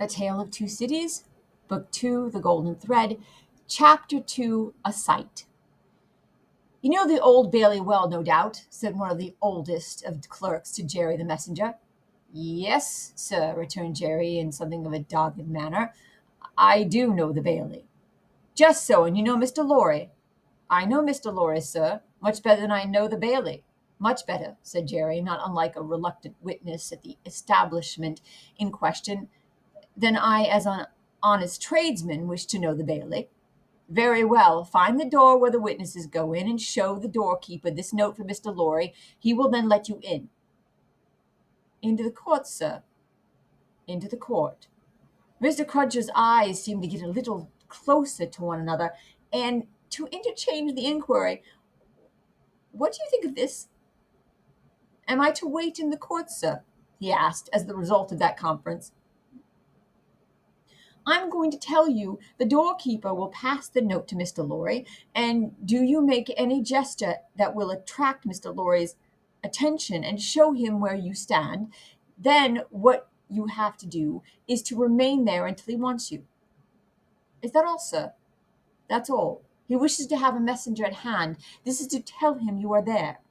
A Tale of Two Cities, Book 2, The Golden Thread, Chapter 2, A Sight. You know the Old Bailey well, no doubt, said one of the oldest of clerks to Jerry the messenger. Yes, sir, returned Jerry in something of a dogged manner. I do know the Bailey. Just so, and you know Mr. Lorry. I know Mr. Lorry, sir, much better than I know the Bailey. Much better, said Jerry, not unlike a reluctant witness at the establishment in question, than I, as an honest tradesman, wish to know the Bailey. Very well. Find the door where the witnesses go in, and show the doorkeeper this note for Mr. Lorry. He will then let you in. Into the court, sir. Into the court. Mr. Cruncher's eyes seemed to get a little closer to one another, and to interchange the inquiry, "What do you think of this?" "Am I to wait in the court, sir?" he asked, as the result of that conference. "I'm going to tell you the doorkeeper will pass the note to Mr. Lorry, and do you make any gesture that will attract Mr. Lorry's attention and show him where you stand. Then what you have to do is to remain there until he wants you." "Is that all, sir?" "That's all. He wishes to have a messenger at hand. This is to tell him you are there."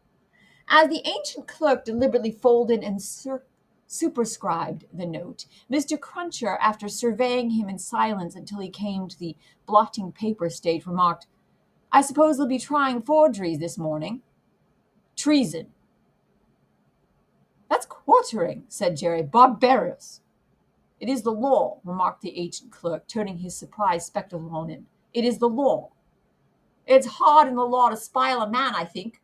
As the ancient clerk deliberately folded and superscribed the note, Mr. Cruncher, after surveying him in silence until he came to the blotting paper stage, remarked, "I suppose they'll be trying forgeries this morning." "Treason." "That's quartering," said Jerry. "Barbarous." "It is the law," remarked the ancient clerk, turning his surprised spectacles on him. "It is the law." "It's hard in the law to spile a man, I think,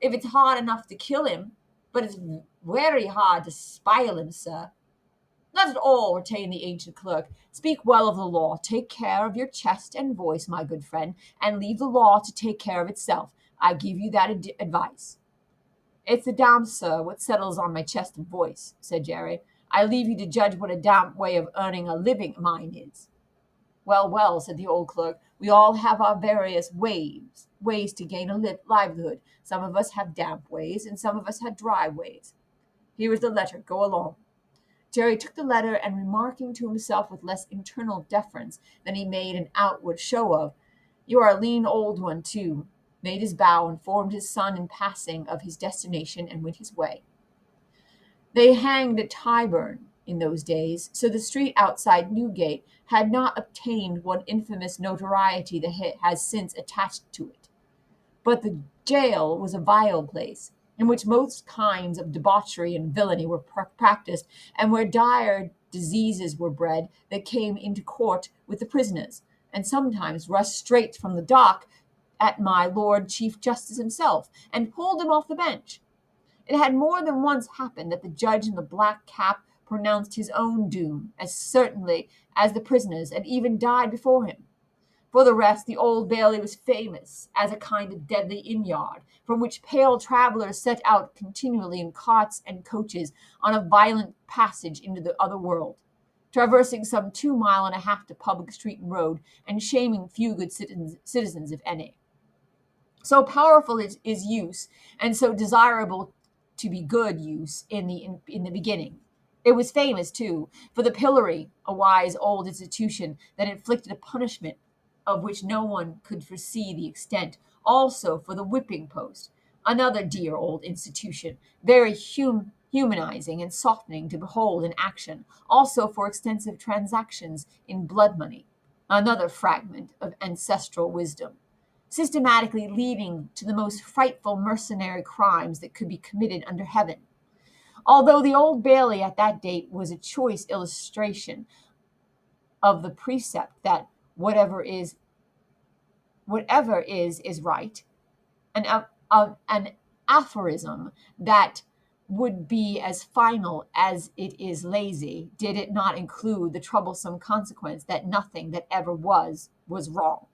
if it's hard enough to kill him, but it's very hard to spile him, sir." "Not at all," retained the ancient clerk. "Speak well of the law. Take care of your chest and voice, my good friend, and leave the law to take care of itself. I give you that advice." "It's the damn, sir, what settles on my chest and voice," said Jerry. "I leave you to judge what a damn way of earning a living mine is." "Well, well," said the old clerk, "we all have our various ways to gain a livelihood. Some of us have damp ways, and some of us have dry ways. Here is the letter. Go along." Jerry took the letter, and remarking to himself with less internal deference than he made an outward show of, "You are a lean old one, too," made his bow, informed his son in passing of his destination, and went his way. They hanged at Tyburn in those days, so the street outside Newgate had not obtained what infamous notoriety that has since attached to it. But the jail was a vile place, in which most kinds of debauchery and villainy were practiced, and where dire diseases were bred that came into court with the prisoners, and sometimes rushed straight from the dock at my Lord Chief Justice himself, and pulled him off the bench. It had more than once happened that the judge in the black cap pronounced his own doom as certainly as the prisoners, and even died before him. For the rest, the Old Bailey was famous as a kind of deadly inn-yard, from which pale travellers set out continually in carts and coaches on a violent passage into the other world, traversing some 2.5 miles to public street and road, and shaming few good citizens, if any. So powerful is use, and so desirable to be good use in the beginning. It was famous, too, for the pillory, a wise old institution that inflicted a punishment of which no one could foresee the extent, also for the whipping post, another dear old institution, very humanizing and softening to behold in action, also for extensive transactions in blood money, another fragment of ancestral wisdom, systematically leading to the most frightful mercenary crimes that could be committed under heaven. Although the Old Bailey at that date was a choice illustration of the precept that whatever is right, an aphorism that would be as final as it is lazy, did it not include the troublesome consequence that nothing that ever was wrong.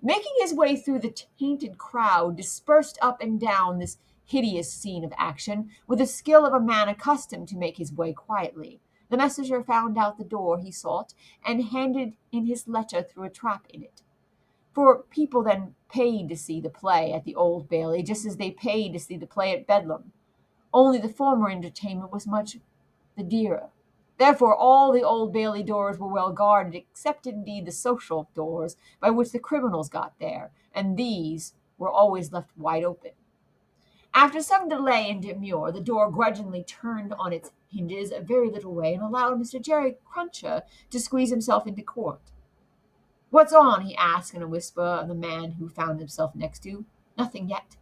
Making his way through the tainted crowd dispersed up and down this hideous scene of action, with the skill of a man accustomed to make his way quietly, the messenger found out the door he sought, and handed in his letter through a trap in it. For people then paid to see the play at the Old Bailey, just as they paid to see the play at Bedlam, only the former entertainment was much the dearer. Therefore all the Old Bailey doors were well guarded, except indeed the social doors by which the criminals got there, and these were always left wide open. After some delay and demur, the door grudgingly turned on its hinges a very little way and allowed Mr. Jerry Cruncher to squeeze himself into court. "What's on?" he asked in a whisper of the man who found himself next to. "Nothing yet."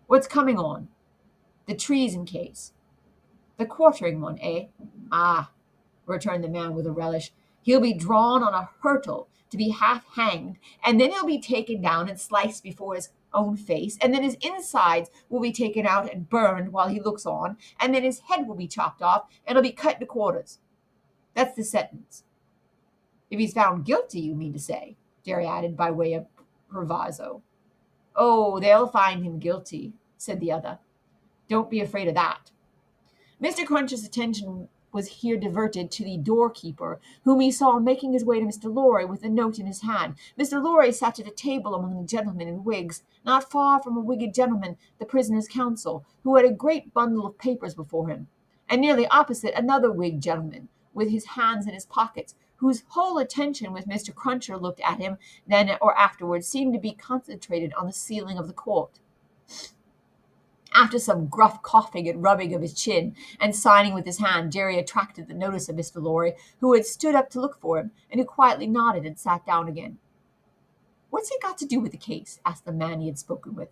"What's coming on?" "The treason case." "The quartering one, eh?" "Ah," returned the man with a relish. "He'll be drawn on a hurtle to be half hanged, and then he'll be taken down and sliced before his own face, and then his insides will be taken out and burned while he looks on, and then his head will be chopped off, and he'll be cut into quarters. That's the sentence." "If he's found guilty, you mean to say," Jerry added by way of proviso. "Oh, they'll find him guilty," said the other. "Don't be afraid of that." Mr. Cruncher's attention was here diverted to the doorkeeper, whom he saw making his way to Mr. Lorry with a note in his hand. Mr. Lorry sat at a table among the gentlemen in wigs, not far from a wigged gentleman, the prisoner's counsel, who had a great bundle of papers before him, and nearly opposite another wigged gentleman, with his hands in his pockets, whose whole attention, when Mr. Cruncher looked at him then or afterwards, seemed to be concentrated on the ceiling of the court. After some gruff coughing and rubbing of his chin and signing with his hand, Jerry attracted the notice of Mr. Lorry, who had stood up to look for him, and who quietly nodded and sat down again. "What's it got to do with the case?" asked the man he had spoken with.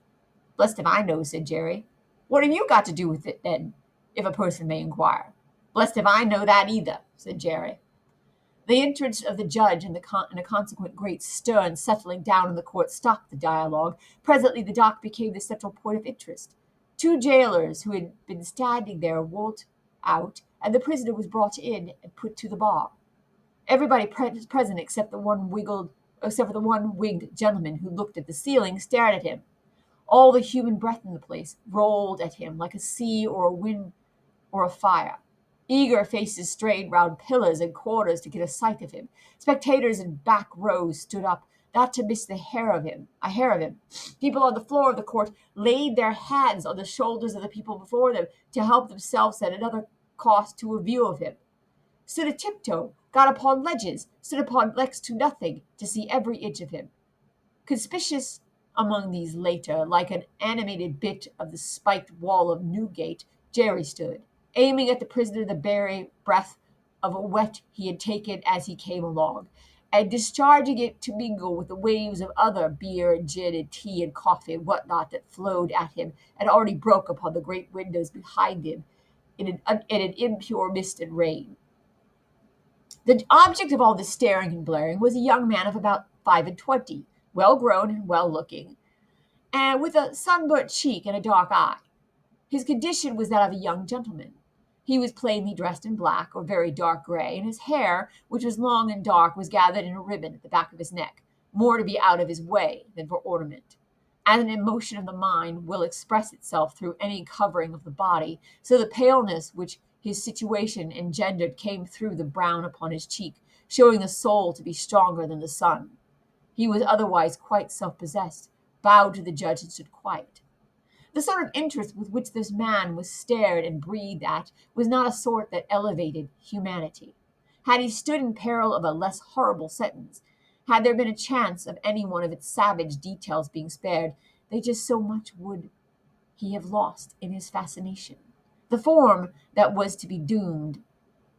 "Blest if I know," said Jerry. "What have you got to do with it, then, if a person may inquire?" "Blest if I know that either," said Jerry. The entrance of the judge and a consequent great stir and settling down in the court stopped the dialogue. Presently the dock became the central point of interest. Two jailers who had been standing there walked out, and the prisoner was brought in and put to the bar. Everybody present, except for the one wigged gentleman who looked at the ceiling, stared at him. All the human breath in the place rolled at him like a sea or a wind or a fire. Eager faces strayed round pillars and quarters to get a sight of him. Spectators in back rows stood up, not to miss a hair of him. People on the floor of the court laid their hands on the shoulders of the people before them to help themselves at another cost to a view of him. Stood a tiptoe, got upon ledges, stood upon next to nothing to see every inch of him. Conspicuous among these later, like an animated bit of the spiked wall of Newgate, Jerry stood, aiming at the prisoner the very breath of a wet he had taken as he came along, and discharging it to mingle with the waves of other beer and gin and tea and coffee and what not that flowed at him and already broke upon the great windows behind him in an impure mist and rain. The object of all this staring and blaring was a young man of about 25, well grown and well looking, and with a sunburnt cheek and a dark eye. His condition was that of a young gentleman. He was plainly dressed in black or very dark gray, and his hair, which was long and dark, was gathered in a ribbon at the back of his neck, more to be out of his way than for ornament. As an emotion of the mind will express itself through any covering of the body, so the paleness which his situation engendered came through the brown upon his cheek, showing the soul to be stronger than the sun. He was otherwise quite self-possessed, bowed to the judge, and stood quiet. The sort of interest with which this man was stared and breathed at was not a sort that elevated humanity. Had he stood in peril of a less horrible sentence, had there been a chance of any one of its savage details being spared, they just so much would he have lost in his fascination. The form that was to be doomed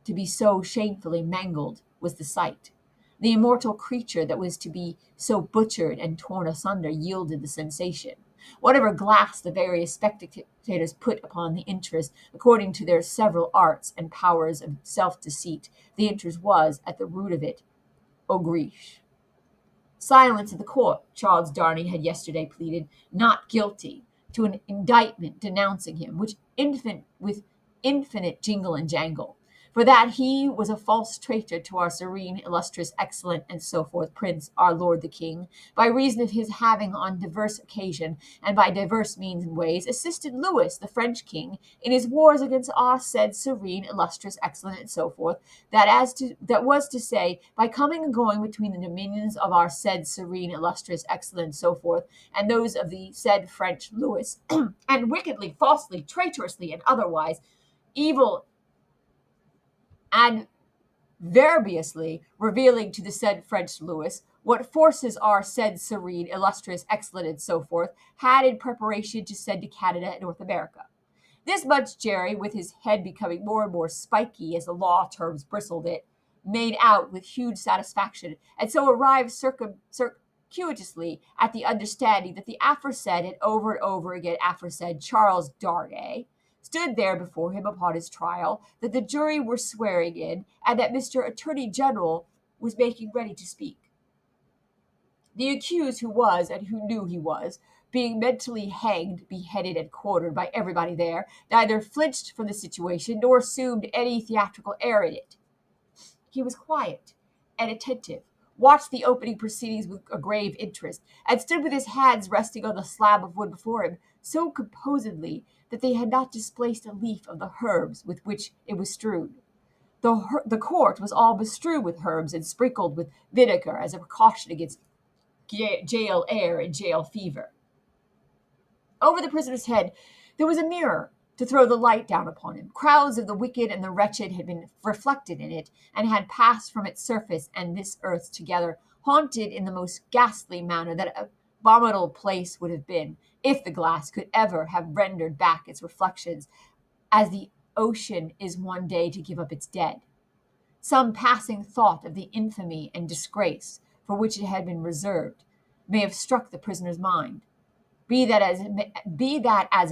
to be so shamefully mangled was the sight. The immortal creature that was to be so butchered and torn asunder yielded the sensation. Whatever glass the various spectators put upon the interest, according to their several arts and powers of self-deceit, the interest was, at the root of it, ogreish. Silence in the court. Charles Darnay had yesterday pleaded not guilty to an indictment denouncing him, with infinite jingle and jangle, for that he was a false traitor to our serene, illustrious, excellent, and so forth prince, our lord the king, by reason of his having on divers occasion, and by divers means and ways, assisted Louis, the French king, in his wars against our said serene, illustrious, excellent, and so forth, that was to say, by coming and going between the dominions of our said serene, illustrious, excellent, and so forth, and those of the said French Louis, and wickedly, falsely, traitorously, and otherwise, evil verbously revealing to the said French Louis what forces our said serene, illustrious, excellent, and so forth had in preparation to send to Canada and North America. This much Jerry, with his head becoming more and more spiky as the law terms bristled it, made out with huge satisfaction, and so arrived circuitously at the understanding that the aforesaid and over again aforesaid Charles Darnay stood there before him upon his trial, that the jury were swearing in, and that Mr. Attorney General was making ready to speak. The accused, who was, and who knew he was, being mentally hanged, beheaded, and quartered by everybody there, neither flinched from the situation nor assumed any theatrical air in it. He was quiet and attentive, watched the opening proceedings with a grave interest, and stood with his hands resting on the slab of wood before him so composedly that they had not displaced a leaf of the herbs with which it was strewn. The court was all bestrewn with herbs and sprinkled with vinegar as a precaution against jail air and jail fever. Over the prisoner's head there was a mirror to throw the light down upon him. Crowds of the wicked and the wretched had been reflected in it, and had passed from its surface and this earth together, haunted in the most ghastly manner that abominable place would have been, if the glass could ever have rendered back its reflections, as the ocean is one day to give up its dead. Some passing thought of the infamy and disgrace for which it had been reserved may have struck the prisoner's mind. Be that as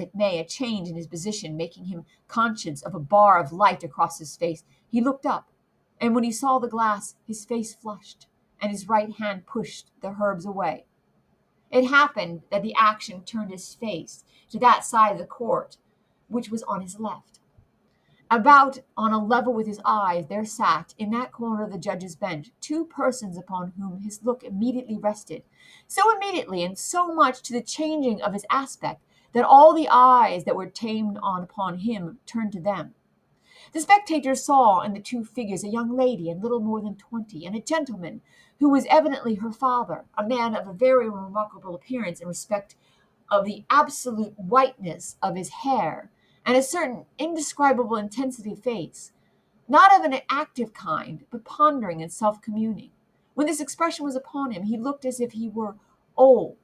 it may, a change in his position making him conscious of a bar of light across his face, he looked up, and when he saw the glass, his face flushed, and his right hand pushed the herbs away. It happened that the action turned his face to that side of the court which was on his left. About on a level with his eyes there sat, in that corner of the judge's bench, two persons upon whom his look immediately rested, so immediately and so much to the changing of his aspect, that all the eyes that were tamed on upon him turned to them. The spectators saw in the two figures a young lady in little more than 20, and a gentleman who was evidently her father, a man of a very remarkable appearance in respect of the absolute whiteness of his hair, and a certain indescribable intensity of face, not of an active kind, but pondering and self-communing. When this expression was upon him, he looked as if he were old,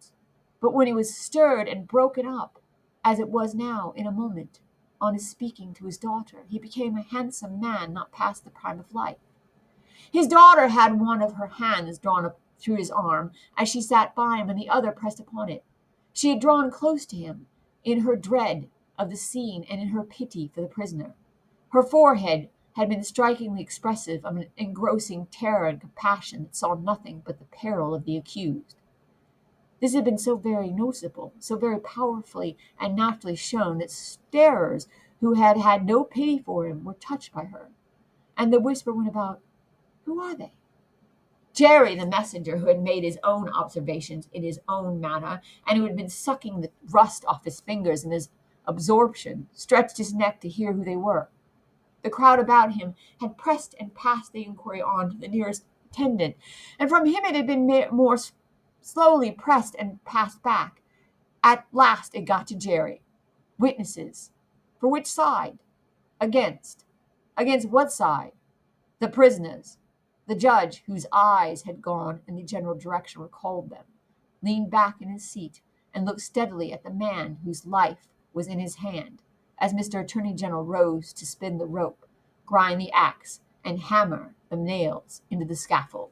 but when he was stirred and broken up, as it was now in a moment, on his speaking to his daughter, he became a handsome man not past the prime of life. His daughter had one of her hands drawn up through his arm as she sat by him, and the other pressed upon it. She had drawn close to him in her dread of the scene and in her pity for the prisoner. Her forehead had been strikingly expressive of an engrossing terror and compassion that saw nothing but the peril of the accused. This had been so very noticeable, so very powerfully and naturally shown, that starers who had had no pity for him were touched by her, and the whisper went about, "Who are they?" Jerry, the messenger, who had made his own observations in his own manner, and who had been sucking the rust off his fingers in his absorption, stretched his neck to hear who they were. The crowd about him had pressed and passed the inquiry on to the nearest attendant, and from him it had been more slowly pressed and passed back. At last it got to Jerry. Witnesses. For which side? Against. Against what side? The prisoners. The judge, whose eyes had gone in the general direction, recalled them, leaned back in his seat, and looked steadily at the man whose life was in his hand, as Mr. Attorney General rose to spin the rope, grind the axe, and hammer the nails into the scaffold.